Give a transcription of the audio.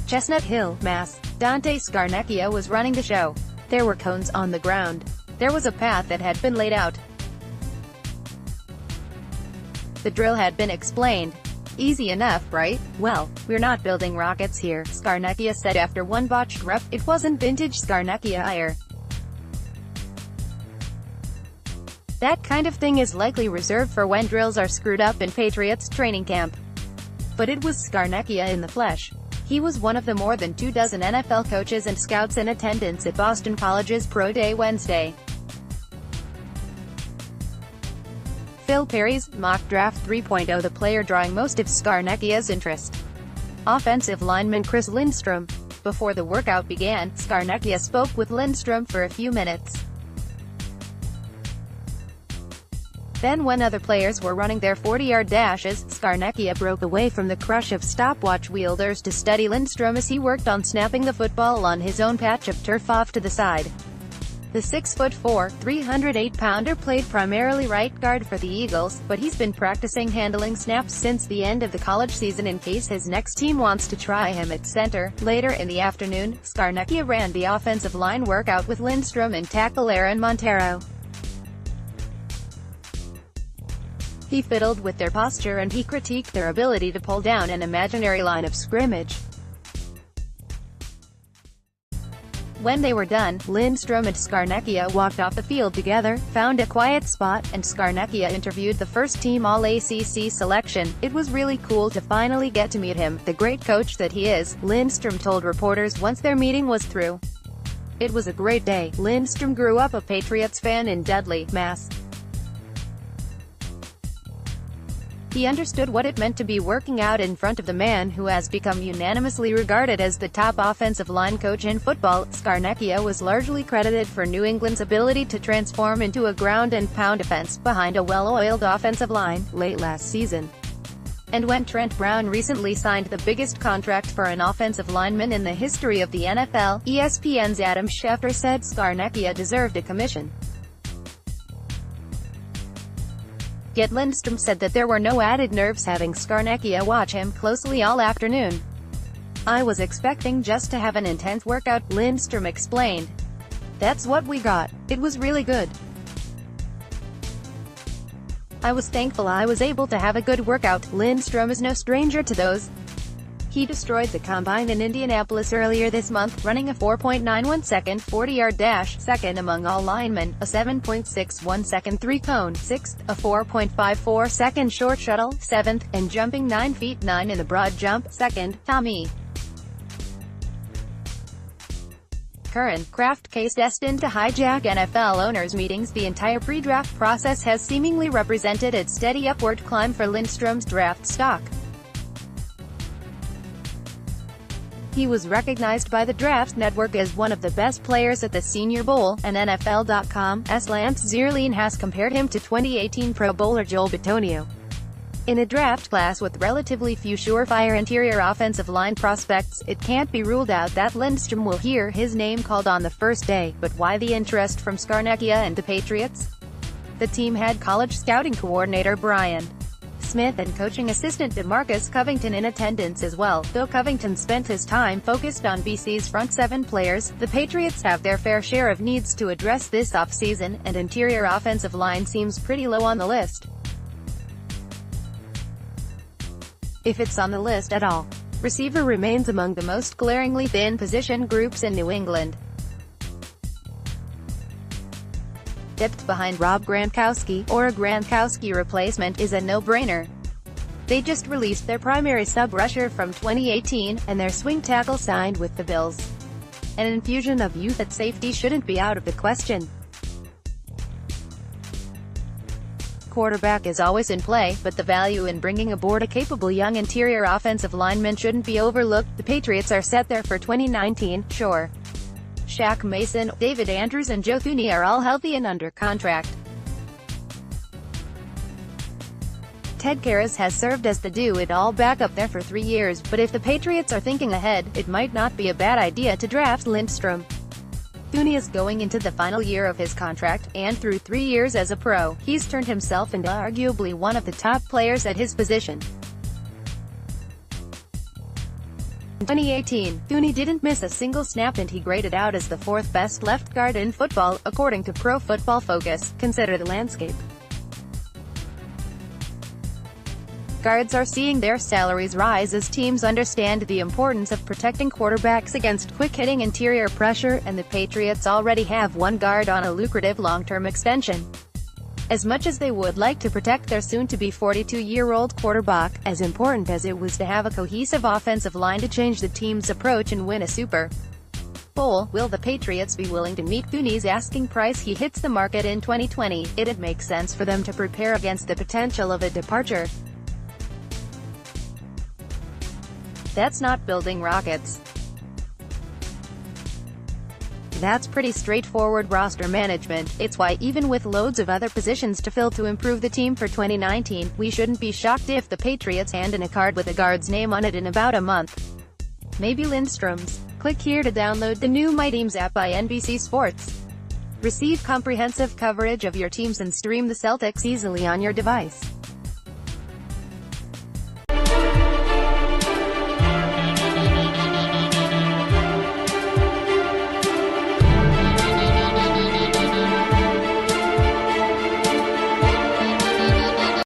Chestnut Hill, Mass. Dante Scarnecchia was running the show. There were cones on the ground. There was a path that had been laid out. The drill had been explained. Easy enough, right? Well, we're not building rockets here, Scarnecchia said after one botched rep. It wasn't vintage Scarnecchia ire. That kind of thing is likely reserved for when drills are screwed up in Patriots training camp. But it was Scarnecchia in the flesh. He was one of the more than 24 NFL coaches and scouts in attendance at Boston College's Pro Day Wednesday. Phil Perry's Mock Draft 3.0, the player drawing most of Scarnecchia's interest. Offensive lineman Chris Lindstrom. Before the workout began, Scarnecchia spoke with Lindstrom for a few minutes. Then when other players were running their 40-yard dashes, Scarnecchia broke away from the crush of stopwatch wielders to study Lindstrom as he worked on snapping the football on his own patch of turf off to the side. The 6'4", 308-pounder played primarily right guard for the Eagles, but he's been practicing handling snaps since the end of the college season in case his next team wants to try him at center. Later in the afternoon, Scarnecchia ran the offensive line workout with Lindstrom and tackle Aaron Montero. He fiddled with their posture and he critiqued their ability to pull down an imaginary line of scrimmage. When they were done, Lindstrom and Scarnecchia walked off the field together, found a quiet spot, and Scarnecchia interviewed the first-team All-ACC selection. It was really cool to finally get to meet him, the great coach that he is, Lindstrom told reporters once their meeting was through. It was a great day. Lindstrom grew up a Patriots fan in Dudley, Mass. He understood what it meant to be working out in front of the man who has become unanimously regarded as the top offensive line coach in football. Scarnecchia was largely credited for New England's ability to transform into a ground-and-pound offense behind a well-oiled offensive line late last season. And when Trent Brown recently signed the biggest contract for an offensive lineman in the history of the NFL, ESPN's Adam Schefter said Scarnecchia deserved a commission. Yet Lindstrom said that there were no added nerves having Scarnecchia watch him closely all afternoon. I was expecting just to have an intense workout, Lindstrom explained. That's what we got. It was really good. I was thankful I was able to have a good workout. Lindstrom is no stranger to those. He destroyed the combine in Indianapolis earlier this month, running a 4.91-second 40-yard dash, second among all linemen, a 7.61-second three-cone, sixth, a 4.54-second short shuttle, seventh, and jumping 9 feet 9 in the broad jump, second. Tommy Curran, Kraft case destined to hijack NFL owners' meetings. The entire pre-draft process has seemingly represented a steady upward climb for Lindstrom's draft stock. He was recognized by the Draft Network as one of the best players at the Senior Bowl, and NFL.com's Lance Zierlein has compared him to 2018 Pro Bowler Joel Bitonio. In a draft class with relatively few surefire interior offensive line prospects, it can't be ruled out that Lindstrom will hear his name called on the first day. But why the interest from Scarnecchia and the Patriots? The team had college scouting coordinator Brian Smith and coaching assistant DeMarcus Covington in attendance as well. Though Covington spent his time focused on BC's front seven players, the Patriots have their fair share of needs to address this offseason, and interior offensive line seems pretty low on the list. If it's on the list at all. Receiver remains among the most glaringly thin position groups in New England. Depth behind Rob Gronkowski, or a Gronkowski replacement, is a no-brainer. They just released their primary sub-rusher from 2018, and their swing tackle signed with the Bills. An infusion of youth at safety shouldn't be out of the question. Quarterback is always in play, but the value in bringing aboard a capable young interior offensive lineman shouldn't be overlooked. The Patriots are set there for 2019, sure. Shaq Mason, David Andrews and Joe Thuney are all healthy and under contract. Ted Karras has served as the do-it-all backup there for 3 years, but if the Patriots are thinking ahead, it might not be a bad idea to draft Lindstrom. Thuney is going into the final year of his contract, and through 3 years as a pro, he's turned himself into arguably one of the top players at his position. In 2018, Thuney didn't miss a single snap and he graded out as the fourth best left guard in football, according to Pro Football Focus. Consider the landscape. Guards are seeing their salaries rise as teams understand the importance of protecting quarterbacks against quick-hitting interior pressure, and the Patriots already have one guard on a lucrative long-term extension. As much as they would like to protect their soon-to-be 42-year-old quarterback, as important as it was to have a cohesive offensive line to change the team's approach and win a Super Bowl, will the Patriots be willing to meet Thuney's asking price? He hits the market in 2020. It'd make sense for them to prepare against the potential of a departure. That's not building rockets. That's pretty straightforward roster management. It's why, even with loads of other positions to fill to improve the team for 2019, we shouldn't be shocked if the Patriots hand in a card with a guard's name on it in about a month. Maybe Lindstrom's. Click here to download the new My Teams app by NBC Sports. Receive comprehensive coverage of your teams and stream the Celtics easily on your device.